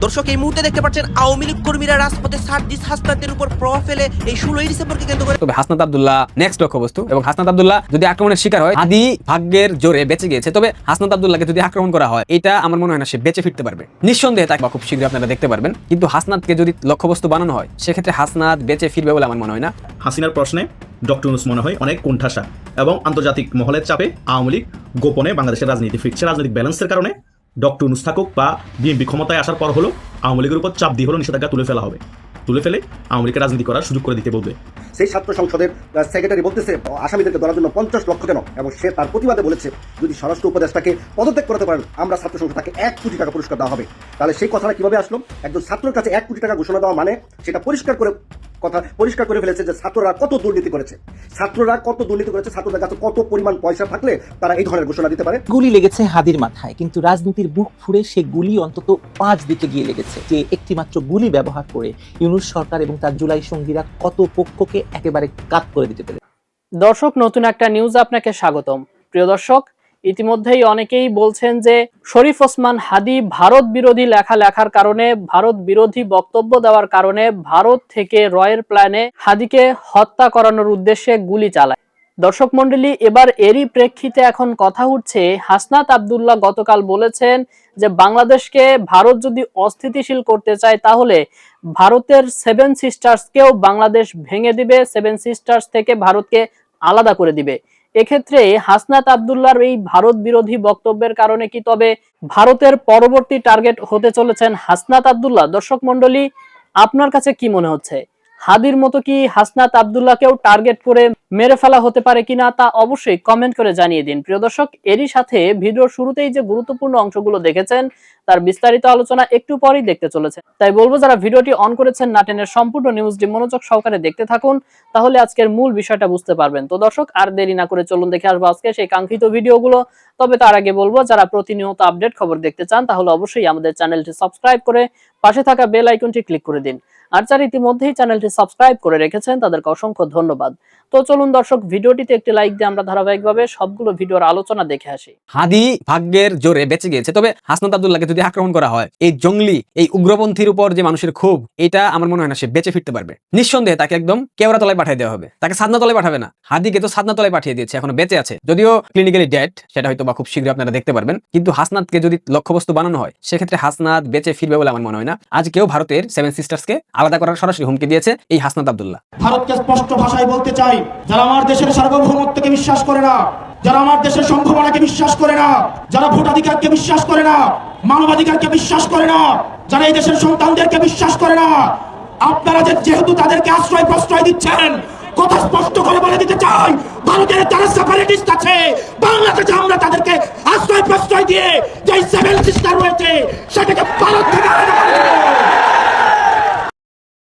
দর্শক এই মুহূর্তে দেখতে পাচ্ছেন আওয়ামী লীগ কর্মীরা রাজপথে সার্জিস হাসনাতের উপর প্রভাব ফেলে এই 16 ডিসেম্বরকে কেন্দ্র করে। তবে হাসনাত আব্দুল্লাহ নেক্সট লক্ষ্যবস্তু, এবং হাসনাত আব্দুল্লাহ যদি আক্রমণের শিকার হয়, আদি ভাগ্যের জোরে বেঁচে গিয়েছে। তবে হাসনাত আব্দুল্লাহকে যদি আক্রমণ করা হয়, এটা আমার মনে হয় না সে বেঁচে ফিরতে পারবে। নিঃসন্দেহে তাকে খুব শীঘ্রই আপনারা দেখতে পারবেন। কিন্তু হাসনাতকে যদি লক্ষ্যবস্তু বানানো হয়, সেক্ষেত্রে হাসনাত বেঁচে ফিরবে বলে আমার মনে হয় না। হাসিনার প্রশ্নে ডক্টর ইউনূস মনে হয় অনেক কোণঠাসা, এবং আন্তর্জাতিক মহলের চাপে আওয়ামী লীগ গোপনে বাংলাদেশের রাজনীতি ফিরছে। রাজনৈতিক ব্যালেন্সের কারণে ডক্টর ইউনূস থাকুক বা বিএনপি ক্ষমতায় আসার পর হলো আওয়ামী লীগের উপর চাপ দিয়ে হলো নিষেধাজ্ঞা তুলে ফেলা হবে, তুলে ফেলে আওয়ামী লীগের রাজনীতি করার সুযোগ করে দিতে বলবে। সেই ছাত্র সংসদের সেক্রেটারি বলতেছে আসামিদেরকে ধরার জন্য 50 লক্ষ কেন, এবং সে তার প্রতিবাদে বলেছে যদি স্বরাষ্ট্র উপদেষ্টাকে পদত্যাগ করতে পারেন আমরা ছাত্র সংসদ তাকে 1 কোটি টাকা পুরস্কার দেওয়া হবে। তাহলে সেই কথাটা কিভাবে আসলো? একজন ছাত্রের কাছে 1 কোটি টাকা ঘোষণা দেওয়া মানে সেটা পরিষ্কার করে ফেলেছে যে ছাত্ররা কত দুর্নীতি করেছে, ছাত্রদের কাছে কত পরিমাণ পয়সা থাকলে তারা এই ধরনের ঘোষণা দিতে পারে। গুলি লেগেছে হাদির মাথায়, কিন্তু রাজনীতির বুক ফুঁড়ে সে গুলি অন্তত 5 দিকে গিয়ে লেগেছে। যে একটি মাত্র গুলি ব্যবহার করে ইউনূস সরকার এবং তার জুলাই সঙ্গীরা কত পক্ষকে একেবারে কাট করে দিতে পেরে। দর্শক, নতুন একটা নিউজ আপনাকে স্বাগতম। প্রিয় দর্শক, ইতিমধ্যেই অনেকেই বলছেন যে শরীফ ওসমান হাদি ভারত বিরোধী লেখার কারণে, ভারত বিরোধী বক্তব্য দেওয়ার কারণে ভারত থেকে রয়ের প্ল্যানে হাদিকে হত্যা করানোর উদ্দেশ্যে গুলি চালায়। দর্শক মন্ডলী, এবার এরই প্রেক্ষিতে এখন কথা উঠছে, হাসনাত আব্দুল্লাহ গতকাল বলেছেন যে বাংলাদেশকে ভারত যদি অস্থিতিশীল করতে চায় তাহলে ভারতের 7 সিস্টার্সকেও বাংলাদেশ ভেঙে দিবে, 7 সিস্টার্স থেকে ভারতকে আলাদা করে দিবে। এক্ষেত্রে হাসনাত আব্দুল্লাহর এই ভারত বিরোধী বক্তব্যের কারণে কি তবে ভারতের পরবর্তী টার্গেট হতে চলেছেন হাসনাত আব্দুল্লাহ? দর্শক মন্ডলী, আপনার কাছে কি মনে হচ্ছে? হাদির মতো কি হাসনাত আব্দুল্লাহকেও টার্গেট করে মেরে ফেলা হতে পারে কিনা, তা অবশ্যই কমেন্ট করে জানিয়ে দিন। প্রিয় দর্শক, এরই সাথে ভিডিওর শুরুতেই যে গুরুত্বপূর্ণ অংশগুলো দেখেছেন তার বিস্তারিত আলোচনা একটু পরেই দেখতে চলেছেন। তাই বলবো, যারা ভিডিওটি অন করেছেন না টেনের সম্পূর্ণ নিউজটি মনোযোগ সহকারে দেখতে থাকুন, তাহলে আজকের মূল বিষয়টা বুঝতে পারবেন। তো দর্শক, আর দেরি না করে চলুন দেখে আসবো আজকে সেই কাঙ্ক্ষিত ভিডিওগুলো। তবে তার আগে বলবো, যারা প্রতিনিয়ত আপডেট খবর দেখতে চান তাহলে অবশ্যই আমাদের চ্যানেলটি সাবস্ক্রাইব করে পাশে থাকা বেল আইকনটি ক্লিক করে দিন। আর যারা ইতিমধ্যেই চ্যানেলটি সাবস্ক্রাইব করে রেখেছেন তাদেরকে অসংখ্য ধন্যবাদ। তো চলুন দর্শক, ভিডিওটিতে একটি লাইক দিয়ে আমরা ধারাবাহিকভাবে সবগুলো ভিডিওর আলোচনা দেখে আসি। হাদি ভাগ্যের জোরে বেঁচে গিয়েছে। তবে হাসনাত আব্দুল্লাহকে যদি আক্রমণ করা হয়, এই জঙ্গলি, এই উগ্রপন্থীর উপর যে মানুষের ক্ষোভ, এটা আমার মনে হয় না সে বেঁচে ফিরতে পারবে। নিঃসন্দেহে তাকে একদম কেওড়া তলায় পাঠিয়ে দেওয়া হবে, তাকে সাদনা তলায় পাঠাবে না। হাদিকে তো সাদনা তলায় পাঠিয়ে দিয়েছে, এখনো বেঁচে আছে, যদিও ক্লিনিক্যালি ডেড, সেটা হয়তো বা খুব শীঘ্রই আপনারা দেখতে পারবেন। কিন্তু হাসনাতকে যদি লক্ষ্যবস্তু বানানো হয়, সেক্ষেত্রে হাসনাত বেঁচে ফিরবে বলে আমার মনে হয় না। আজকেও ভারতের 7 সিস্টার্সকে আলাদা করার সরাসরি হুমকি দিয়েছে এই হাসনাত আব্দুল্লাহ। ভারতকে স্পষ্ট ভাষায় বলতে চাই, যারা আমার দেশের সার্বভৌমত্বকে বিশ্বাস করে না, যারা আমার দেশের সম্ভাবনাকে বিশ্বাস করে না, যারা ভোটাধিকারকে বিশ্বাস করে না, মানবাধিকারকে বিশ্বাস করে না, যারা এই দেশের সন্তানদেরকে বিশ্বাস করে না, আপনারা যেহেতু তাদেরকে আশ্রয় প্রশ্রয় দিচ্ছেন, কথা স্পষ্ট করে বলে দিতে চাই, ভারতের যারা সেপারেটিস্ট আছে, বাংলাদেশে আমরা তাদেরকে আশ্রয় প্রশ্রয় দিয়ে যে 7 সিস্টার রয়েছে সেটাকে ভারত থেকে আলাদা করে দেব।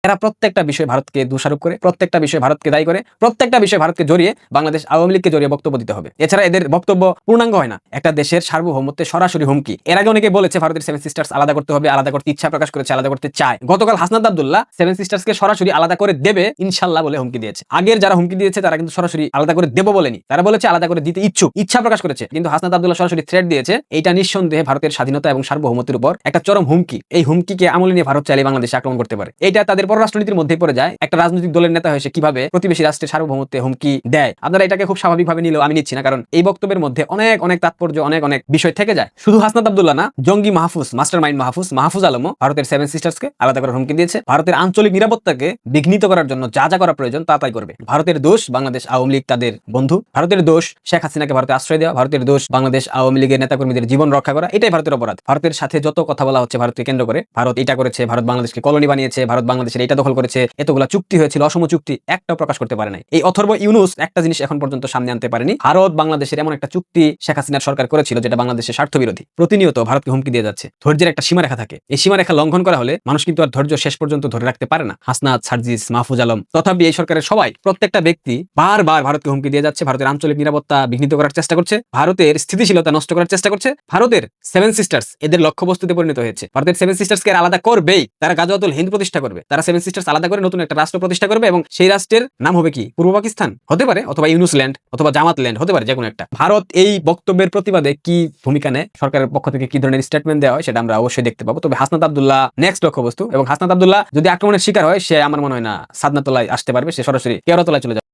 এরা প্রত্যেকটা বিষয়ে ভারতকে দোষারোপ করে, প্রত্যেকটা বিষয়ে ভারতকে দায়ী করে, প্রত্যেকটা বিষয়ে ভারতকে জড়িয়ে বাংলাদেশ আওয়ামী লীগকে জড়িয়ে বক্তব্য দিতে হবে। এছাড়া এদের বক্তব্য পূর্ণাঙ্গ হয় না। একটা দেশের সার্বভৌমত্বের সরাসরি হুমকি। এর আগে অনেকে বলেছে ভারতের 7 সিস্টার্স আলাদা করতে হবে, আলাদা করতে ইচ্ছা প্রকাশ করেছে, আলাদা করতে চায়। গতকাল হাসনাত আব্দুল্লাহ 7 সিস্টার্সকে সরাসরি আলাদা করে দেবে ইনশাআল্লাহ বলে হুমকি দিয়েছে। আগের যারা হুমকি দিয়েছে তারা কিন্তু সরাসরি আলাদা করে দেব বলেনি, তারা বলেছে আলাদা করে দিতে ইচ্ছা প্রকাশ করেছে। কিন্তু হাসনাত আব্দুল্লাহ সরাসরি থ্রেট দিয়েছে। এইটা নিঃসন্দেহে ভারতের স্বাধীনতা এবং সার্বভৌমত্বের উপর একটা চরম হুমকি। এই হুমকিকে আমলে নিয়ে ভারত চাইলে বাংলাদেশে আক্রমণ করতে পারে। এটা তাদের পররাষ্ট্রনীতির মধ্যে পড়ে যায়। একটা রাজনৈতিক দলের নেতা হয়েছে কিভাবে প্রতিবেশী রাষ্ট্রের সার্বভৌমত্বে হুমকি দেয়। আপনারা এটাকে খুব স্বাভাবিকভাবে নিলেও আমি নিচ্ছি না, কারণ এই বক্তব্যের মধ্যে অনেক তাৎপর্য, অনেক বিষয় থেকে যায়। শুধু হাসনাত আব্দুল্লাহ না, জঙ্গি মাস্টার মাইন্ড মাহফুজ আলমও ভারতের 7 সিস্টার্সকে আলাদা করার হুমকি দিয়েছে। ভারতের আঞ্চলিক নিরাপত্তাকে বিঘ্নিত করার জন্য যা করা প্রয়োজন তা তাই করবে। ভারতের দোষ বাংলাদেশ আওয়ামী লীগ তাদের বন্ধু, ভারতের দোষ শেখ হাসিনাকে ভারতে আশ্রয় দেওয়া, ভারতের দোষ বাংলাদেশ আওয়ামী লীগের নেতাকর্মীদের জীবন রক্ষা করা, এটাই ভারতের অপরাধ। ভারতের সাথে যত কথা বলা হচ্ছে ভারতকে কেন্দ্র করে, ভারত এটা করেছে, ভারত বাংলাদেশকে কলোনি বানিয়েছে, ভারত বাংলাদেশের এটা দখল করেছে, এতগুলা চুক্তি হয়েছিল, অসম চুক্তি, একটাও প্রকাশ করতে পারে নাই। এই অথর্ব ইউনূস একটা জিনিস এখন পর্যন্ত সামনে আনতে পারেনি। ভারত বাংলাদেশের এমন একটা চুক্তি শেখ হাসিনার সরকার করেছিল যেটা বাংলাদেশের স্বার্থ বিরোধী। প্রতিনিয়ত ভারতকে হুমকি দিয়ে যাচ্ছে। ধৈর্যের একটা সীমারেখা থাকে, এই সীমারেখা লঙ্ঘন করা হলে মানুষ কিন্তু আর ধৈর্য শেষ পর্যন্ত ধরে রাখতে পারে না। হাসনাত, সার্জিস, মাহফুজ আলম, তথাপি এই সরকারের সবাই, প্রত্যেকটা ব্যক্তি বারবার ভারতকে হুমকি দিয়ে যাচ্ছে, ভারতের আঞ্চলিক নিরাপত্তা বিঘ্নিত করার চেষ্টা করছে, ভারতের স্থিতিশীলতা নষ্ট করার চেষ্টা করছে। ভারতের 7 সিস্টার্স এদের লক্ষ্যবস্তুতে পরিণত হয়েছে। ভারতের 7 সিস্টার্সকে আলাদা করবেই, তারা গাজওয়াতুল হিন্দ প্রতিষ্ঠা করবে, তারা 7 সেভেন সিস্টার্স আলাদা করে নতুন একটা রাষ্ট্র প্রতিষ্ঠা করবে এবং সেই রাষ্ট্রের নাম হবে কি পূর্ব পাকিস্তান হতে পারে, অথবা ইউনুসল্যান্ড অথবা জামাতল্যান্ড হতে পারে, যে কোনো একটা। ভারত এই বক্তব্যের প্রতিবাদে কি ভূমিকা নেয়, সরকারের পক্ষ থেকে কি ধরনের স্টেটমেন্ট দেওয়া হয় সেটা আমরা অবশ্যই দেখতে পাবো। তবে হাসনাত আব্দুল্লাহ নেক্সট লক্ষ্যবস্তু, এবং হাসনাত আব্দুল্লাহ যদি আক্রমণের শিকার হয় সে আমার মনে হয় না সাদনাতলায় আসতে পারবে, সে সরাসরি কেওড়াতলায় চলে যাবে।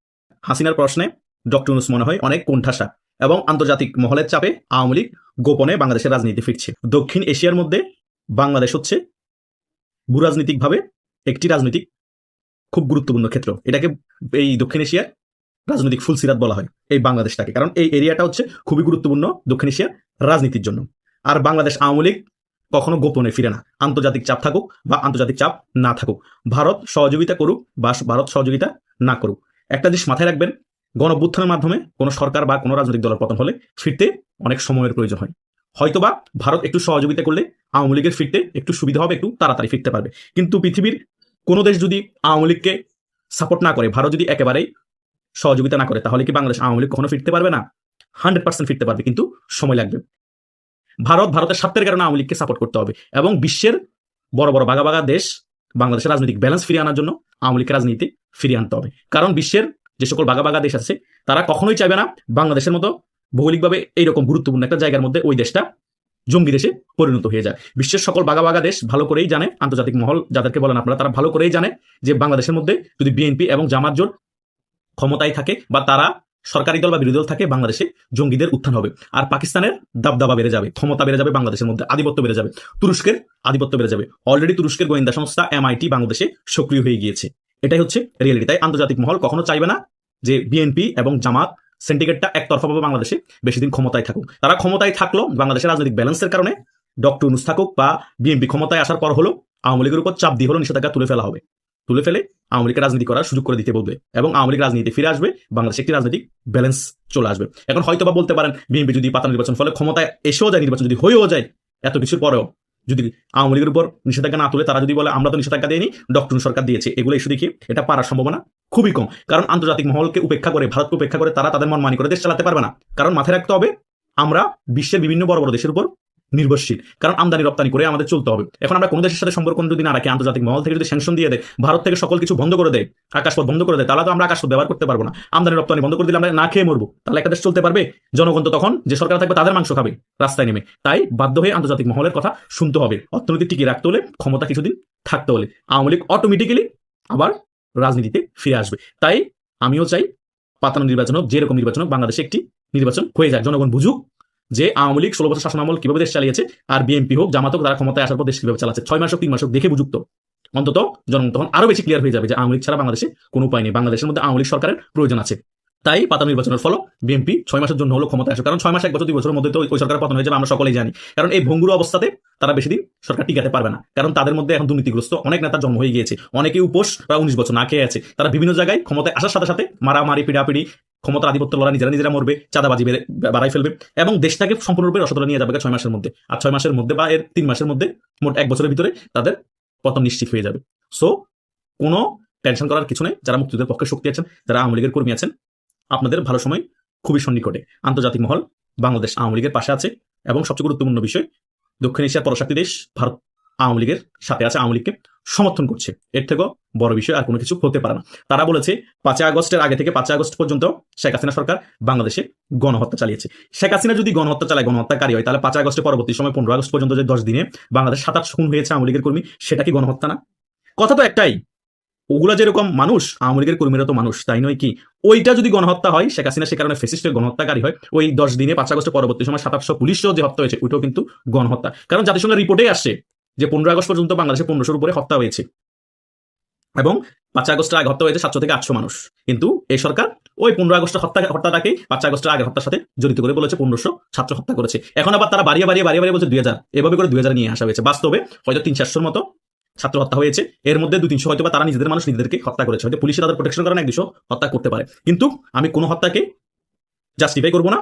হাসিনার প্রশ্নে ডক্টর ইউনূস মনে হয় অনেক কোণঠাসা এবং আন্তর্জাতিক মহলের চাপে আওয়ামী লীগ গোপনে বাংলাদেশের রাজনীতি ফিরছে। দক্ষিণ এশিয়ার মধ্যে বাংলাদেশ হচ্ছে ভূরাজনৈতিকভাবে একটি রাজনৈতিক খুব গুরুত্বপূর্ণ ক্ষেত্র। এটাকে এই দক্ষিণ এশিয়ার রাজনৈতিক ফুলসিরাত বলা হয় এই বাংলাদেশটাকে, কারণ এই এরিয়াটা হচ্ছে খুবই গুরুত্বপূর্ণ দক্ষিণ এশিয়ার রাজনীতির জন্য। আর বাংলাদেশ আওয়ামী লীগ কখনো গোপনে ফিরে না, আন্তর্জাতিক চাপ থাকুক বা আন্তর্জাতিক চাপ না থাকুক, ভারত সহযোগিতা করুক বা ভারত সহযোগিতা না করুক, একটা জিনিস মাথায় রাখবেন, গণঅভ্যুত্থানের মাধ্যমে কোনো সরকার বা কোনো রাজনৈতিক দলের পতন হলে ফিরতে অনেক সময়ের প্রয়োজন হয়। হয়তোবা ভারত একটু সহযোগিতা করলে আওয়ামী লীগের ফিরতে একটু সুবিধা হবে, একটু তাড়াতাড়ি ফিরতে পারবে। কিন্তু পৃথিবীর কোনো দেশ যদি আওয়ামী লীগকে সাপোর্ট না করে, ভারত যদি একেবারেই সহযোগিতা না করে, তাহলে কি বাংলাদেশ আওয়ামী লীগ কখনো ফিরতে পারবে না? 100% ফিরতে পারবে, কিন্তু সময় লাগবে। ভারতের স্বার্থের কারণে আওয়ামী লীগকে সাপোর্ট করতে হবে, এবং বিশ্বের বড় বড় বাঘা বাঘা দেশ বাংলাদেশের রাজনৈতিক ব্যালেন্স ফিরিয়ে আনার জন্য আওয়ামী লীগের রাজনীতি ফিরিয়ে আনতে হবে। কারণ বিশ্বের যে সকল বাঘা বাঘা দেশ আছে তারা কখনোই চাইবে না বাংলাদেশের মতো ভৌগোলিকভাবে এইরকম গুরুত্বপূর্ণ একটা জায়গার মধ্যে ওই দেশটা জঙ্গি দেশে পরিণত হয়ে যায়। বিশ্বের সকল বাঘা বাঘা দেশ ভালো করেই জানে, আন্তর্জাতিক মহল যাদেরকে বলেন আপনারা, তারা ভালো করেই জানে যে বাংলাদেশের মধ্যে যদি বিএনপি এবং জামাত জোট ক্ষমতায় থাকে বা তারা সরকারি দল বা বিরোধী দল থাকে, বাংলাদেশে জঙ্গিদের উত্থান হবে। আর পাকিস্তানের দাবদাবা বেড়ে যাবে, ক্ষমতা বেড়ে যাবে, বাংলাদেশের মধ্যে আধিপত্য বেড়ে যাবে, তুরস্কের আধিপত্য বেড়ে যাবে। অলরেডি তুরস্কের গোয়েন্দা সংস্থা MIT বাংলাদেশে সক্রিয় হয়ে গিয়েছে। এটাই হচ্ছে রিয়েলিটি। তাই আন্তর্জাতিক মহল কখনো চাইবে না যে বিএনপি এবং জামাত সিন্ডিকেটটা একতরফাভাবে বাংলাদেশে বেশি দিন ক্ষমতায় থাকুক। তারা ক্ষমতায় থাকলো বাংলাদেশের রাজনৈতিক ব্যালেন্সের কারণে, ডক্টর ইউনূস থাকুক বা বিএনপি ক্ষমতায় আসার পর হলো আওয়ামী লীগের উপর চাপ দিয়ে হলো নিষেধাজ্ঞা তুলে ফেলা হবে, তুলে ফেলে আওয়ামী লীগের রাজনীতি করার সুযোগ করে দিতে বলবে, এবং আওয়ামী লীগ রাজনীতি ফিরে আসবে, বাংলাদেশে একটি রাজনৈতিক ব্যালেন্স চলে আসবে। এখন হয়তোবা বলতে পারেন বিএনপি যদি পাতা নির্বাচন ফলে ক্ষমতায় এসেও যায়, নির্বাচন যদি হয়েও যায়, এত কিছুর পরেও যদি আওয়ামী লীগের উপর নিষেধাজ্ঞা না তুলে তারা যদি বলে আমরা তো নিষেধাজ্ঞা দিইনি, ডক্টর সরকার দিয়েছে, এগুলো ইস্যু দেখিয়ে এটা পারার সম্ভাবনা খুবই কম। কারণ আন্তর্জাতিক মহলকে উপেক্ষা করে, ভারতকে উপেক্ষা করে তারা তাদের মনমানি করে দেশ চালাতে পারবে না। কারণ মাথায় রাখতে হবে আমরা বিশ্বের বিভিন্ন বড় বড় দেশের উপর নির্ভরশীল, কারণ আমদানি রপ্তানি করে আমাদের চলতে হবে। এখন আমরা কোনো দেশের সাথে সম্পর্ক যদি না রাখি, আন্তর্জাতিক মহল থেকে যদি স্যাংশন দিয়ে দেয়, ভারত থেকে সকল কিছু বন্ধ করে দেয়, আকাশপথ বন্ধ করে দেয়, তাহলে তো আমরা আকাশপথ ব্যবহার করতে পারবো না। আমদানি রপ্তানি বন্ধ করে দিলে আমরা না খেয়ে মরবো, তাহলে একটা দেশ চলতে পারবে? জনগণ তো তখন যে সরকার থাকবে তাদের মাংস খাবে রাস্তায় নেমে। তাই বাধ্য হয়ে আন্তর্জাতিক মহলের কথা শুনতে হবে। অর্থনীতি টিকিয়ে রাখতে হলে, ক্ষমতা কিছুদিন থাকতে হলে আওয়ামী লীগ অটোমেটিক্যালি আবার রাজনীতিতে ফিরে আসবে। তাই আমিও চাই পাতানো নির্বাচন হোক, যেরকম নির্বাচন হোক, বাংলাদেশে একটি নির্বাচন হয়ে যায়, জনগণ বুঝুক যে আওয়ামী লীগ 16 বছর শাসনামল কিভাবে দেশ চালিয়েছে, আর বিএনপি হোক, জামাত হোক, তারা ক্ষমতায় আসার পর দেশ কিভাবে চালাচ্ছে। 6 মাস হোক, 3 মাস হোক, দেখে বুঝুক, অন্তত জনগণ তখন আরো বেশি ক্লিয়ার হয়ে যাবে যে আওয়ামী লীগ ছাড়া বাংলাদেশে কোনো উপায় নেই, বাংলাদেশের মধ্যে আওয়ামী লীগ সরকারের প্রয়োজন আছে। তাই পাতা নির্বাচনের ফলে বিএনপি 6 মাসের জন্য হলো ক্ষমতায় আসে, কারণ 6 মাস 1 বছর 2 বছরের মধ্যে তো ওই সরকারের পতন হয়ে যাবে, আমরা সকলেই জানি। কারণ এই ভঙ্গুর অবস্থাতে তারা বেশি দিন সরকার টিকাতে পারবে না, কারণ তাদের মধ্যে এখন দুর্নীতিগ্রস্ত অনেক নেতার জন্ম হয়ে গিয়েছে, অনেকেই উপোস প্রায় 19 বছর না খেয়ে আছে। তারা বিভিন্ন জায়গায় ক্ষমতায় আসার সাথে সাথে মারামারি, পিড়াপিড়ি, ক্ষমতার আধিপত্য লড়া, নিজেরা মরবে, চাঁদাবাজি বাড়াই ফেলবে, এবং দেশটাকে সম্পূর্ণরূপে রসদলে নিয়ে যাবে 6 মাসের মধ্যে। আর 6 মাসের মধ্যে বা এর 3 মাসের মধ্যে, মোট 1 বছরের ভিতরে তাদের পতন নিশ্চিত হয়ে যাবে। সো কোনো টেনশন করার কিছু নেই। যারা মুক্তিযুদ্ধের পক্ষে শক্তি আছেন, যারা আওয়ামী লীগের কর্মী আছেন, আপনাদের ভালো সময় খুবই সন্নিকটে। আন্তর্জাতিক মহল বাংলাদেশ আওয়ামী লীগের পাশে আছে, এবং সবচেয়ে গুরুত্বপূর্ণ বিষয়, দক্ষিণ এশিয়ার পরশক্তি দেশ ভারত আওয়ামী লীগের সাথে আছে, আওয়ামী লীগকে সমর্থন করছে। এর থেকেও বড় বিষয় আর কোনো কিছু হতে পারে না। তারা বলেছে 5 আগস্টের আগে থেকে 5 আগস্ট পর্যন্ত শেখ হাসিনা সরকার বাংলাদেশে গণহত্যা চালিয়েছে। শেখ হাসিনা যদি গণহত্যা চালায়, গণহত্যাকারী হয়, তাহলে 5 আগস্টের পরবর্তী সময় 15 আগস্ট পর্যন্ত যে 10 দিনে বাংলাদেশ 27 খুন হয়েছে আওয়ামী লীগের কর্মী, সেটা কি গণহত্যা না? কথা তো একটাই, ওগুলা যেরকম মানুষ, আওয়ামী লীগের কর্মীরা তো মানুষ, তাই নয় কি? ওইটা যদি গণহত্যা হয়, শেখ হাসিনা সে কারণে ফ্যাসিস্টের গণহত্যাকারী হয়, ওই 10 দিনে 5 আগস্টের পরবর্তী সময় 2700 পুলিশও যে হত্যা হয়েছে, ওইটাও কিন্তু গণহত্যা। কারণ জাতিসংঘের রিপোর্টেই আসছে যে 15 আগস্ট পর্যন্ত বাংলাদেশে 1500-র উপরে হত্যা হয়েছে, এবং 5 আগস্টের আগে হত্যা হয়েছে 700 থেকে 800 মানুষ। কিন্তু এই সরকার ওই 15 আগস্টের হত্যাটাকে 5 আগস্টের আগে হত্যার সাথে জড়িত করে বলেছে 1500 ছাত্র হত্যা করেছে। এখন আবার তারা বাড়িয়ে বলছে 2000, এভাবে করে 2000 নিয়ে আসা হয়েছে। বাস্তবে হয়তো 300-400-র মতো ছাত্র হত্যা হয়েছে, এর মধ্যে 200-300 হয়তো বা তারা নিজেদের মানুষ নিজেদেরকে হত্যা করেছে, হয়তো পুলিশের তাদের প্রোটেকশন কারণে 100 হত্যা করতে পারে। কিন্তু আমি কোনো হত্যাকে জাস্টিফাই করবো না,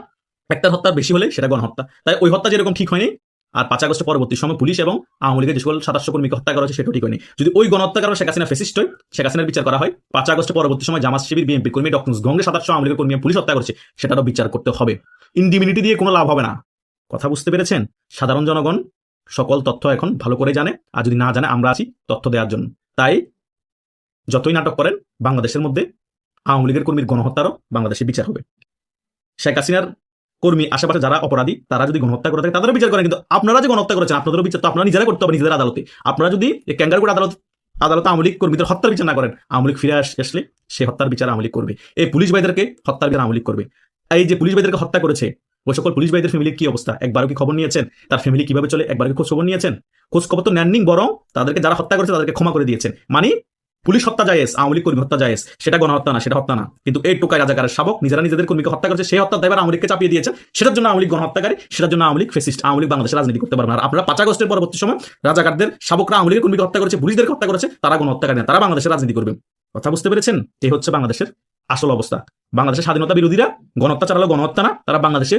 একটা হত্যা বেশি হলে সেটা গণহত্যা। তাই ওই হত্যা যেরকম ঠিক হয়নি, আর 5 আগস্টের পরবর্তী সময় পুলিশ এবং আওয়ামী লীগের যে সকল 700 কর্মীকে হত্যা করা হয়েছে সেটাও ঠিক হয়নি। যদি ওই গণহত্যা কারণে শেখ হাসিনা ফ্যাসিস্ট হয়, শেখ হাসিনার বিচার করা হয়, 5 আগস্টের পরবর্তী সময় জামাত শিবির, বিএনপি কর্মী, ডক্টর গঙ্গে 700 আওয়ামী লীগের কর্মী পুলিশ হত্যা করেছে, সেটারও বিচার করতে হবে। ইন্ডিমিনিটি দিয়ে কোনো লাভ হবে না। কথা বুঝতে পেরেছেন? সাধারণ জনগণ সকল তথ্য এখন ভালো করে জানে, আর যদি না জানে আমরা আছি তথ্য দেওয়ার জন্য। তাই যতই নাটক করেন, বাংলাদেশের মধ্যে আওয়ামী লীগের কর্মীর গণহত্যারও বাংলাদেশে বিচার হবে। শেখ হাসিনার কর্মী আশেপাশে যারা অপরাধী, তারা যদি গণহত্যা করে থাকে তাদেরও বিচার করেন, কিন্তু আপনারা যে গণহত্যা করেছেন আপনাদেরও বিচার তো আপনারা নিজেরা করতে হবে নিজেদের আদালতে। আপনারা যদি এই ক্যাঙ্গারুর আদালতে আওয়ামী লীগ কর্মীদের হত্যার বিচার না করেন, আওয়ামী লীগ ফিরে আসলে সে হত্যার বিচার আওয়ামী লীগ করবে। এই পুলিশ ভাইদেরকে হত্যার বিচার আওয়ামী লীগ করবে। এই যে পুলিশ ভাইদেরকে হত্যা করেছে, ওই সকল পুলিশ ভাইদের ফ্যামিলির কি অবস্থা একবারও কি খবর নিয়েছেন? তার ফ্যামিলি কিভাবে চলে একবার কি খোঁজ খবর নিয়েছেন? খোঁজ খবর তো নেননি, বরং তাদেরকে যারা হত্যা করেছে তাদেরকে ক্ষমা করে দিয়েছেন। মানে পুলিশ হত্যা জায়েজ, আওয়ামী লীগ কর্মী হত্যা জায়েজ, সেটা গণহত্যা না, সেটা হত্যা না। কিন্তু এই টোকায় রাজাকারের শাবক নিজেরা নিজেদের কর্মীকে হত্যা করেছে, সেই হত্যার দায়ভার আওয়ামী লীগকে চাপিয়ে দিয়েছে। সেটার জন্য আওয়ামী লীগ গণহত্যাকারী, সেটার জন্য আওয়ামী লীগ ফেসিস্ট। আওয়ামী লীগ বাংলাদেশে রাজনীতি করতে পারবে না। আর আপনারা 5 আগস্টের পরবর্তী সময় রাজাকারদের শাবকরা আওয়ামী লীগের কর্মীকে হত্যা করেছে, পুলিশদেরকে হত্যা করেছে, তারা গণহত্যাকারী না, তারা বাংলাদেশে রাজনীতি করবে। কথা বুঝতে পেরেছেন? এই হচ্ছে বাংলাদেশের আসল অবস্থা। বাংলাদেশের স্বাধীনতা বিরোধীরা গণহত্যা চালালো গণহত্যা না, তারা বাংলাদেশে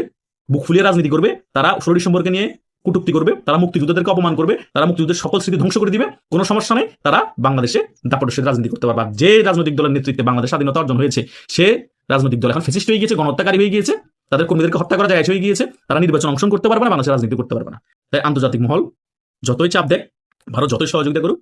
বুক ফুলিয়ে রাজনীতি করবে, তারা 16 ডিসেম্বরকে নিয়ে কটূক্তি করবে, তারা মুক্তিযুদ্ধদেরকে অপমান করবে, তারা মুক্তিযুদ্ধের সকল স্মৃতি ধ্বংস করে দিবে। কোনো সমস্যা নেই, তারা বাংলাদেশে দাপটের রাজনীতি করতে পারবে। যে রাজনৈতিক দলের নেতৃত্বে বাংলাদেশ স্বাধীনতা অর্জন হয়েছে, সে রাজনৈতিক দল এখন ফেসিস্ট হয়ে গিয়েছে, গণহত্যাকারী হয়ে গিয়েছে, তাদের কর্মীদেরকে হত্যা করা জায়েজ হয়ে গিয়েছে, তারা নির্বাচন অংশগ্রহণ করতে পারবে না, বাংলাদেশে রাজনীতি করতে পারবে না। তাই আন্তর্জাতিক মহল যতই চাপ দেয়, ভারত যতই সহযোগিতা করুক,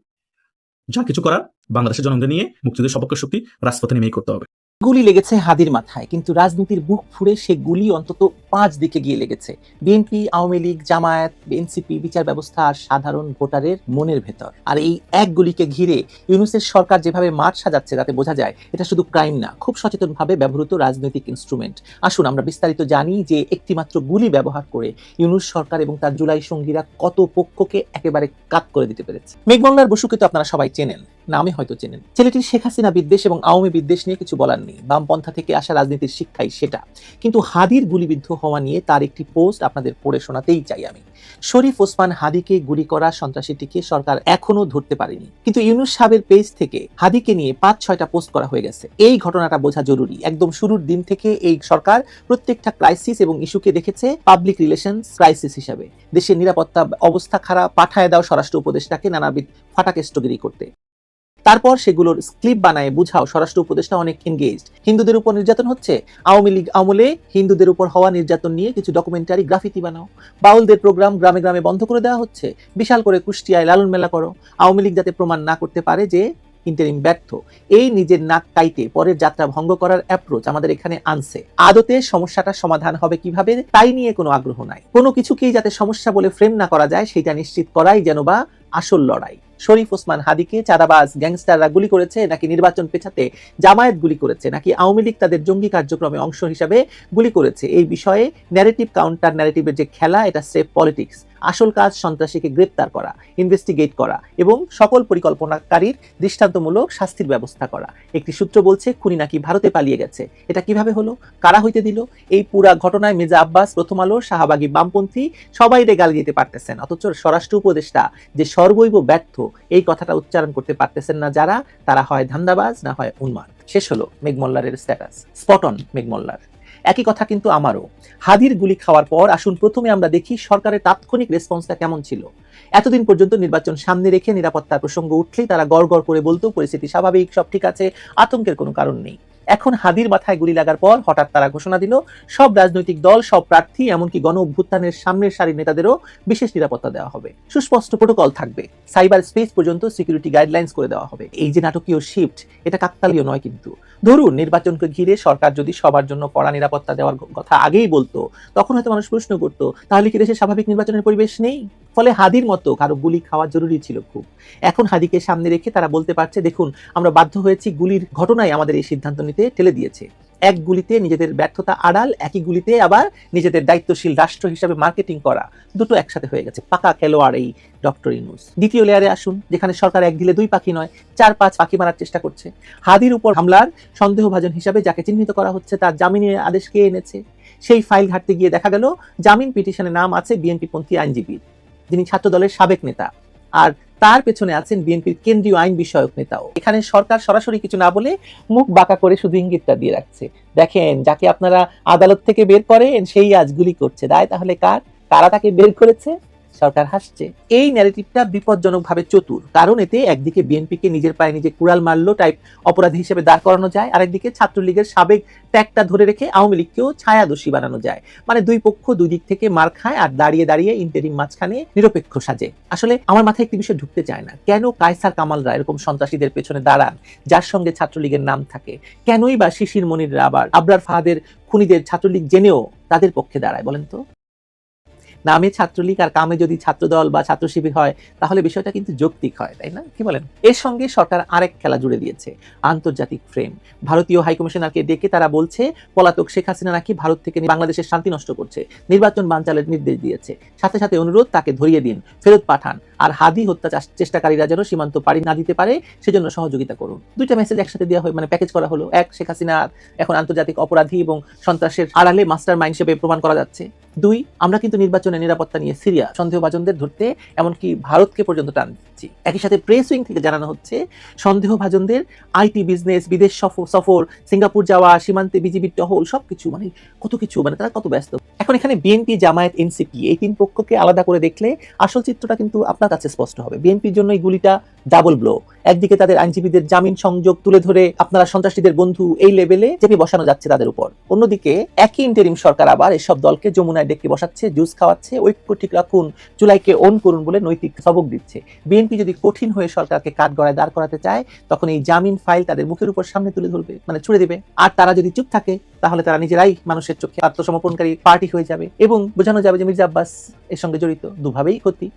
যা কিছু করার বাংলাদেশের জনগণকে নিয়ে মুক্তিযুদ্ধের সপক্ষে শক্তি রাজপথে নেমেই করতে হবে। গুলি লেগেছে হাদির মাথায়, কিন্তু রাজনীতির বুক ফুঁড়ে সে গুলি অন্তত 5 দিকে গিয়ে লেগেছে। বিএনপি, আওয়ামী লীগ, জামায়াত, এনসিপি, বিচার ব্যবস্থা আর সাধারণ ভোটারের মনের ভেতর। আর এই এক গুলিকে ঘিরে ইউনূসের সরকার যেভাবে মাঠ সাজাচ্ছে, তাতে বোঝা যায় এটা শুধু ক্রাইম না, খুব সচেতনভাবে ব্যবহৃত রাজনৈতিক ইনস্ট্রুমেন্ট। আসুন আমরা বিস্তারিত জানি যে একটিমাত্র গুলি ব্যবহার করে ইউনূস সরকার এবং তার জুলাই সঙ্গীরা কত পক্ষকে একেবারে কাত করে দিতে পেরেছে। মেঘমল্লার বসুকে তো আপনারা সবাই চেনেন, নামে হয়তো চেনেন। ছেলেটির শেখ হাসিনা বিদ্বেষ এবং আওয়ামী বিদ্বেষ নিয়ে কিছু বলার নেই, বামপন্থা থেকে আসা রাজনীতির শিক্ষাই সেটা। কিন্তু হাদির গুলিবিদ্ধ হওয়া নিয়ে তার একটি পোস্ট আপনাদের পড়ে শোনাতেই চাই আমি। শরীফ ওসমান হাদিকে গুলি করা সন্ত্রাসীটিকে সরকার এখনো ধরতে পারেনি, কিন্তু ইউনূস সাহেবের পেজ থেকে হাদিকে নিয়ে 5-6টা পোস্ট করা হয়ে গেছে। এই ঘটনাটা বোঝা জরুরি। একদম শুরুর দিন থেকে এই সরকার প্রত্যেকটা ক্রাইসিস এবং ইস্যুকে দেখেছে পাবলিক রিলেশনস ক্রাইসিস হিসাবে। দেশের নিরাপত্তা অবস্থা খারাপ, পাঠায় দাও স্বরাষ্ট্র উপদেষ্টাকে নানাবিধ ফাটাকেষ্টগিরি করতে। তারপর সেগুলোর স্ক্লিপ বানায় বুঝাও স্বরাষ্ট্র উপদেষ্টা অনেক এনগেজড। হিন্দুদের উপর নির্যাতন হচ্ছে, আওয়ামী লীগ আমলে হিন্দুদের উপর হওয়া নির্যাতন নিয়ে কিছু ডকুমেন্টারি গ্রাফিতি বানাও। বাউলদের প্রোগ্রাম গ্রামে গ্রামে বন্ধ করে দেওয়া হচ্ছে, বিশাল করে কুষ্টিয়ায় লালন মেলা করো। আওয়ামী লীগ যাতে প্রমাণ না করতে পারে যে ইন্টারিম ব্যর্থ, এই নিজের নাক কাইটে পরের যাত্রা ভঙ্গ করার অ্যাপ্রোচ আমাদের এখানে আনছে। আদতে সমস্যাটা সমাধান হবে কিভাবে তাই নিয়ে কোনো আগ্রহ নাই। কোনো কিছুকেই যাতে সমস্যা বলে ফ্রেম না করা যায় সেটা নিশ্চিত করাই যেন বা আসল লড়াই। শরীফ ওসমান হাদিকে চাঁদাবাজ গ্যাংস্টাররা গুলি করেছে, নাকি নির্বাচন পেছাতে জামায়াত গুলি করেছে, নাকি আওয়ামী লীগ তাদের জঙ্গি কার্যক্রমে অংশ হিসাবে গুলি করেছে, এই বিষয়ে ন্যারেটিভ কাউন্টার ন্যারেটিভের যে খেলা, এটা স্রেফ পলিটিক্স। আসল কাজ সন্ত্রাসীকে গ্রেপ্তার করা, ইনভেস্টিগেট করা এবং সকল পরিকল্পনাকারীর দৃষ্টান্তমূলক শাস্তির ব্যবস্থা করা। একটি সূত্র বলছে খুনি নাকি ভারতে পালিয়ে গেছে। এটা কিভাবে হলো, কারা হইতে দিল? এই পুরা ঘটনায় মির্জা আব্বাস, প্রথম আলো, শাহবাগী বামপন্থী সবাই গালি দিতে পারতেছেন, অথচ স্বরাষ্ট্র উপদেষ্টা যে সর্বৈব ব্যর্থ এই কথাটা উচ্চারণ করতে পারতেছেন না যারা, তারা হয় ধান্দাবাজ না হয় উন্মাদ। শেষ হলো মেঘমল্লারের স্ট্যাটাস, স্পট অন মেঘমল্লার। একই কথা কিন্তু আমারও। হাদির গুলি খাওয়ার পর আসুন প্রথমে আমরা দেখি সরকারের তাৎক্ষণিক রেসপন্সটা কেমন ছিল। এতদিন পর্যন্ত নির্বাচন সামনে রেখে নিরাপত্তার প্রসঙ্গ উঠলেই তারা গড় গড় করে বলতো পরিস্থিতি স্বাভাবিক, সব ঠিক আছে, আতঙ্কের কোনো কারণ নেই। এখন হাদির মাথায় গুলি লাগার পর হঠাৎ তারা ঘোষণা দিল সব রাজনৈতিক দল, সব প্রার্থী, এমনকি গণ অভ্যুত্থানের সামনের সারির নেতাদেরও বিশেষ নিরাপত্তা দেওয়া হবে, সুস্পষ্ট প্রোটোকল থাকবে, সাইবার স্পেস পর্যন্ত সিকিউরিটি গাইডলাইন্স করে দেওয়া হবে। এই যে নাটকীয় শিফট, এটা কাকতালীয় নয় কিন্তু। ধরুন নির্বাচনকে ঘিরে সরকার যদি সবার জন্য কড়া নিরাপত্তা দেওয়ার কথা আগেই বলতো, তখন হয়তো মানুষ প্রশ্ন করতো তাহলে কি দেশে স্বাভাবিক নির্বাচনের পরিবেশ নেই? ফলে হাদির মতো কারো গুলি খাওয়া জরুরি ছিল খুব। এখন হাদিকে সামনে রেখে তারা বলতে পারছে দেখুন আমরা বাধ্য হয়েছি, গুলির ঘটনায় আমাদের এই সিদ্ধান্ত নিতে ঠেলে দিয়েছে। এক গুলিতে নিজেদের ব্যর্থতা আড়াল, একই গুলিতে আবার নিজেদের দায়িত্বশীল রাষ্ট্র হিসাবে মার্কেটিং করা, দুটো একসাথে হয়ে গেছে। পাকা খেলোয়াড় এই ডক্টর ইউনূস। দ্বিতীয় লেয়ারে আসুন, যেখানে সরকার এক ঢিলে 2 পাখি নয় 4-5 পাখি মারার চেষ্টা করছে। হাদির উপর হামলার সন্দেহভাজন হিসাবে যাকে চিহ্নিত করা হচ্ছে তার জামিনের আদেশ কে এনেছে? সেই ফাইল ঘাটতে গিয়ে দেখা গেল জামিন পিটিশনে নাম আছে বিএনপি পন্থী আইনজীবীর, যিনি ছাত্র দলের সাবেক নেতা, আর তার পেছনে আছেন বিএনপির কেন্দ্রীয় আইন বিষয়ক নেতাও। এখানে সরকার সরাসরি কিছু না বলে মুখ বাঁকা করে শুধু ইঙ্গিতটা দিয়ে রাখছে, দেখেন যাকে আপনারা আদালত থেকে বের করেন সেই আজ গুলি করছে। দায় তাহলে কার? কারা তাকে বের করেছে? সরকার হাসছে। এই ন্যারেটিভটা বিপজ্জনকভাবে চতুর, কারণ এতে একদিকে বিএনপিকে নিজের পায়ে নিজে কুড়াল মারলো টাইপ অপরাধী হিসেবে দাঁড় করানো যায়, আরেকদিকে ছাত্রলীগের সাবেক ট্যাগটা ধরে রেখে আওয়ামী লীগকেও ছায়াদোষী বানানো যায়। মানে দুই পক্ষ দুই দিক থেকে মার খায় আর দাঁড়িয়ে দাঁড়িয়ে ইন্টারিম মাঝখানে নিরপেক্ষ সাজে। আসলে আমার মাথায় একটি বিষয় ঢুকতে চায় না, কেন কায়সার কামালরা এরকম সন্ত্রাসীদের পেছনে দাঁড়ান যার সঙ্গে ছাত্রলীগের নাম থাকে? কেনই বা শিশির মনিররা আবার আবরার ফাহাদের খুনিদের ছাত্রলীগ জেনেও তাদের পক্ষে দাঁড়ায় বলেন তো? নামে ছাত্রলীগ আর কামে যদি ছাত্রদল বা ছাত্র শিবির হয় তাহলে বিষয়টা কিন্তু যৌক্তিক হয়, তাই না? কি বলেন? এর সঙ্গে সরকার আরেক খেলা জুড়ে দিয়েছে, আন্তর্জাতিক ফ্রেম। ভারতীয় হাইকমিশনারকে ডেকে তারা বলছে পলাতক শেখ হাসিনা নাকি ভারত থেকে বাংলাদেশের শান্তি নষ্ট করছে, নির্বাচন বানচালের নির্দেশ দিয়েছে, সাথে সাথে অনুরোধ তাকে ধরিয়ে দিন, ফেরত পাঠান, আর হাদি হত্যা চেষ্টাকারীরা যেন সীমান্ত পাড়ি না দিতে পারে সেজন্য সহযোগিতা করুন। দুইটা মেসেজ একসাথে দেওয়া হয়, মানে প্যাকেজ করা হলো। এক, শেখ হাসিনা এখন আন্তর্জাতিক অপরাধী এবং সন্ত্রাসের আড়ালে মাস্টার মাইন্ড হিসেবে প্রমাণ করা যাচ্ছে। দুই, আমরা কিন্তু নির্বাচনের নিরাপত্তা নিয়ে সিরিয়াস, সন্দেহভাজনদের ধরতে এমনকি ভারতকে পর্যন্ত টান দিচ্ছি। একই সাথে প্রেস উইং থেকে জানানো হচ্ছে সন্দেহভাজনদের আইটি বিজনেস, বিদেশ সফর, সিঙ্গাপুর যাওয়া, সীমান্তে বিজিবির টহল, সবকিছু, মানে কত কিছু, মানে তারা কত ব্যস্ত। এখন এখানে বিএনপি, জামায়াত, এনসিপি এই তিন পক্ষকে আলাদা করে দেখলে আসল চিত্রটা কিন্তু আপনার কাছে স্পষ্ট হবে। বিএনপির জন্য এই গুলিটা ডাবল ব্লো। একদিকে তাদের আইনজীবীদের জামিন সংযোগ তুলে ধরে আপনারা সন্ত্রাসীদের বন্ধু এই লেভেলে চেপে বসানো যাচ্ছে তাদের উপর, অন্যদিকে একই ইন্টারিম সরকার আবার এসব দলকে যমুনায় ডেকে বসাচ্ছে, জুস খাওয়াচ্ছে, ঐক্য ঠিক রাখুন, জুলাইকে অন করুন বলে নৈতিক সবক দিচ্ছে। বিএনপি যদি কঠিন হয়ে সরকারকে কাঠগড়ায় দাঁড় করাতে চায় তখন এই জামিন ফাইল তাদের মুখের উপর সামনে তুলে ধরবে, মানে ছুড়ে দেবে। আর তারা যদি চুপ থাকে তাহলে তারা নিজেরাই মানুষের চোখে আত্মসমর্পণকারী পার্টি হয়ে যাবে এবং বোঝানো যাবে যে মির্জা আব্বাস এর সঙ্গে জড়িত। দুভাবেই ক্ষতি।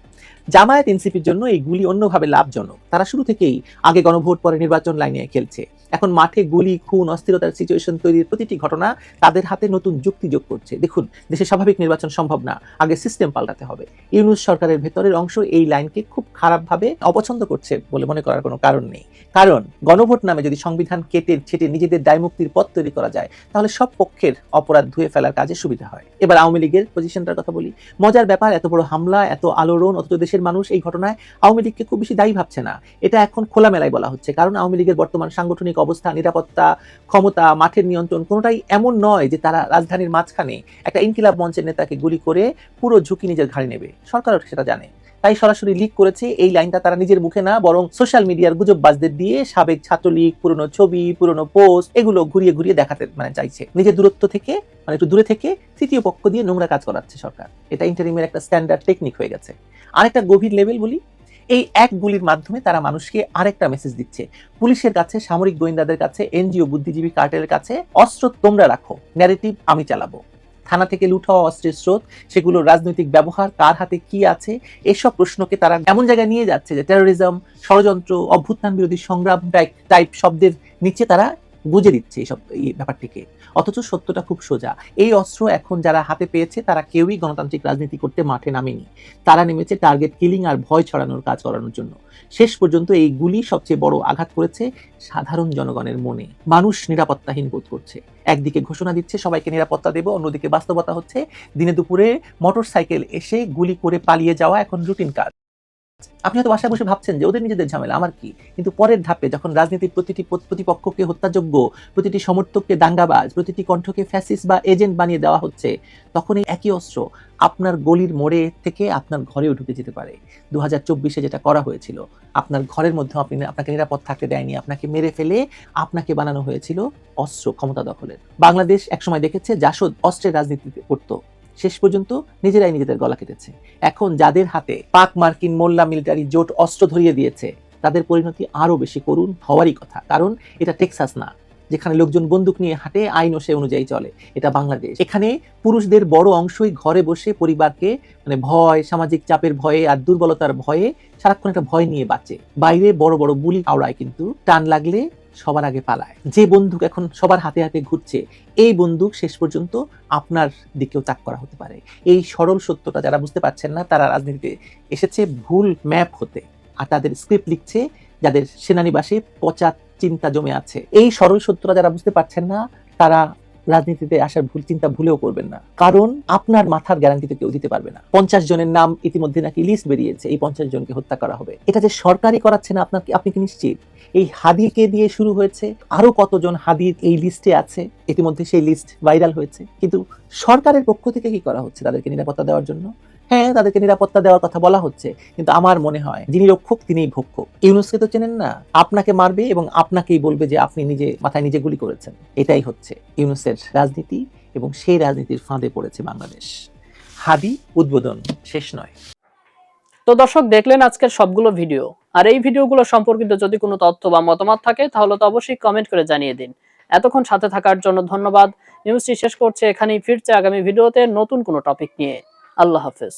জামায়াত এনসিপির জন্য এই গুলি অন্যভাবে লাভজনক। তারা শুরু থেকেই আগে গণভোট পরে নির্বাচন লাইনে খেলছে। এখন মাঠে গুলি, খুন, অস্থিরতার সিচুয়েশন তৈরির প্রতিটি ঘটনা তাদের হাতে নতুন যুক্তি যোগ করছে। দেখুন, দেশে স্বাভাবিক নির্বাচন সম্ভব না, আগে সিস্টেম পাল্টাতে হবে। ইউনূস সরকারের ভেতরের অংশ এই লাইনকে খুব খারাপভাবে অপছন্দ করছে বলে মনে করার কোনো কারণ নেই। কারণ গণভোট নামে যদি সংবিধান কেটে ছেটে নিজেদের দায়মুক্তির পথ তৈরি করা যায় তাহলে সব পক্ষের অপরাধ ধুয়ে ফেলার কাজে সুবিধা হয়। এবার আওয়ামী লীগের পজিশনটার কথা বলি। মজার ব্যাপার, এত বড় হামলা, এত আলোড়ন, অথচ দেশের মানুষ এই ঘটনায় আওয়ামী লীগকে খুব বেশি দায়ী ভাবছে না। এটা এখন খোলামেলায় বলা হচ্ছে, কারণ আওয়ামী লীগের বর্তমান সাংগঠনিক অবস্থা, নিরাপত্তা, ক্ষমতা, মাঠের নিয়ন্ত্রণ কোনোটাই এমন নয় যে তারা রাজধানীর মাঝখানে একটা ইনকিলাব মঞ্চের নেতাকে গুলি করে পুরো ঝুঁকি নিজের ঘাড়ে নেবে। সরকারও সেটা জানে, তাই সরাসরি লিক করেছে। এই লাইনটা তারা নিজের মুখে না, বরং সোশ্যাল মিডিয়ার গুজববাজদের দিয়ে সাবেক ছাত্রলীগ, পুরনো ছবি, পুরনো পোস্ট এগুলো ঘুরিয়ে ঘুরিয়ে দেখাতে চাইছে। নিজের দূরত্ব থেকে, মানে একটু দূরে থেকে তৃতীয় পক্ষ দিয়ে নোংরা কাজ করাচ্ছে সরকার। এটা ইন্টারিমের একটা স্ট্যান্ডার্ড টেকনিক হয়ে গেছে। আরেকটা গভীর লেভেল বলি, এই এক গুলির মাধ্যমে তারা মানুষকে আরেকটা মেসেজ দিচ্ছে। পুলিশের কাছে, সামরিক গোয়েন্দাদের কাছে, এনজিও, বুদ্ধিজীবী কার্টেলের কাছে অস্ত্র তোমরা রাখো, ন্যারেটিভ আমি চালাবো। থানা থেকে লুট হওয়া অস্ত্রের স্রোত, সেগুলোর রাজনৈতিক ব্যবহার, কার হাতে কি আছে, এসব প্রশ্নকে তারা এমন জায়গায় নিয়ে যাচ্ছে যে টেরোরিজম, ষড়যন্ত্র, অভ্যুত্থান বিরোধী সংগ্রাম টাইপ শব্দের নিচে তারা বুঝে দিচ্ছে এই ব্যাপারটিকে। অথচ সত্যটা খুব সোজা। এই অস্ত্র এখন যারা হাতে পেয়েছে তারা কেউই গণতান্ত্রিক রাজনীতি করতে মাঠে নামেনি। তারা নেমেছে টার্গেট কিলিং আর ভয় ছড়ানোর কাজ করানোর জন্য। শেষ পর্যন্ত এই গুলি সবচেয়ে বড় আঘাত করেছে সাধারণ জনগণের মনে। মানুষ নিরাপত্তাহীন বোধ করছে। একদিকে ঘোষণা দিচ্ছে সবাইকে নিরাপত্তা দেব, অন্যদিকে বাস্তবতা হচ্ছে দিনে দুপুরে মোটরসাইকেল এসে গুলি করে পালিয়ে যাওয়া এখন রুটিন কাজ। আপনি হয়তো বাসায় বসে ভাবছেন যে ওদের নিজেদের ঝামেলা, আমার কি? কিন্তু পরের ধাপে যখন রাজনীতির প্রতিটি প্রতিপক্ষকে হত্যাযোগ্য, প্রতিটি সমর্থককে দাঙ্গাবাজ, প্রতিটি কণ্ঠকে ফ্যাসিস্ট বা এজেন্ট বানিয়ে দেওয়া হচ্ছে, তখন এই একই অস্ত্র আপনার গলির মোড়ে থেকে আপনার ঘরেও ঢুকে যেতে পারে। 2024-এ যেটা করা হয়েছিল, আপনার ঘরের মধ্যে আপনাকে নিরাপদ থাকতে দেয়নি, আপনাকে মেরে ফেলে আপনাকে বানানো হয়েছিল অস্ত্র ক্ষমতা দখলের। বাংলাদেশ একসময় দেখেছে জাসদ অস্ত্রের রাজনীতি করতো, শেষ পর্যন্ত নিজেরাই নিজেদের গলা কেটেছে। এখন যাদের হাতে পাক মার্কিন মোল্লা মিলিটারি জোট অস্ত্র ধরিয়ে দিয়েছে তাদের পরিণতি আরো বেশি করুণ হওয়ারই কথা। কারণ এটা টেক্সাস না, যেখানে লোকজন বন্দুক নিয়ে হাঁটে, আইন ও সে অনুযায়ী চলে। এটা বাংলাদেশ। এখানে পুরুষদের বড় অংশই ঘরে বসে পরিবারকে ভয়, সামাজিক চাপের ভয়ে আর দুর্বলতার ভয়ে সারাক্ষণ একটা ভয় নিয়ে বাঁচে। বাইরে বড় বড় বুলি আওড়ায়, কিন্তু টান লাগলে সবার আগে পালায়। যে বন্দুক এখন সবার হাতে হাতে ঘুরছে, এই বন্দুক শেষ পর্যন্ত আপনার দিকেও তাক করা হতে পারে। এই সরল সত্যটা যারা বুঝতে পারছেন না, তারা রাজনীতিতে এসেছে ভুল ম্যাপ হতে, আর তাদের স্ক্রিপ্ট লিখছে যাদের সেনানিবাসে পচা চিন্তা জমে আছে। এই সরল সত্যটা যারা বুঝতে পারছেন না, তারা রাজনীতিতে আসার ভুল চিন্তা ভুলেও করবেন না, কারণ আপনার মাথার গ্যারান্টি তো কেউ দিতে পারবে না। 50 জনের নাম ইতিমধ্যে নাকি লিস্ট বেরিয়েছে, এই 50 জনকে হত্যা করা হবে। এটা যে সরকারই করাচ্ছে না আপনি কি নিশ্চিত? এই হাদিকে দিয়ে শুরু হয়েছে, আরো কতজন হাদির এই লিস্টে আছে, ইতিমধ্যে সেই লিস্ট ভাইরাল হয়েছে, কিন্তু সরকারের পক্ষ থেকে কি করা হচ্ছে তাদেরকে নিরাপত্তা দেওয়ার জন্য? হ্যাঁ, তাদেরকে নিরাপত্তা দেওয়ার কথা বলা হচ্ছে, কিন্তু আমার মনে হয় যিনি রক্ষক তিনিই ভক্ষক। ইউনূসকে তো চেনেন না, আপনাকে মারবে এবং আপনাকেই বলবে যে আপনি নিজে মাথায় নিজে গুলি করেছেন। এটাই হচ্ছে ইউনূসের রাজনীতি এবং সেই রাজনীতির ফাঁদে পড়েছে বাংলাদেশ। হাদি উদ্বোধন শেষ নয়। তো দর্শক, দেখলেন আজকের সবগুলো ভিডিও। আর এই ভিডিওগুলো সম্পর্কিত যদি কোনো তথ্য বা মতামত থাকে তাহলে তো অবশ্যই কমেন্ট করে জানিয়ে দিন। এতক্ষণ সাথে থাকার জন্য ধন্যবাদ। নিউজটি শেষ করছে এখানেই, ফিরছে আগামী ভিডিওতে নতুন কোনো টপিক নিয়ে। আল্লাহ হাফেজ।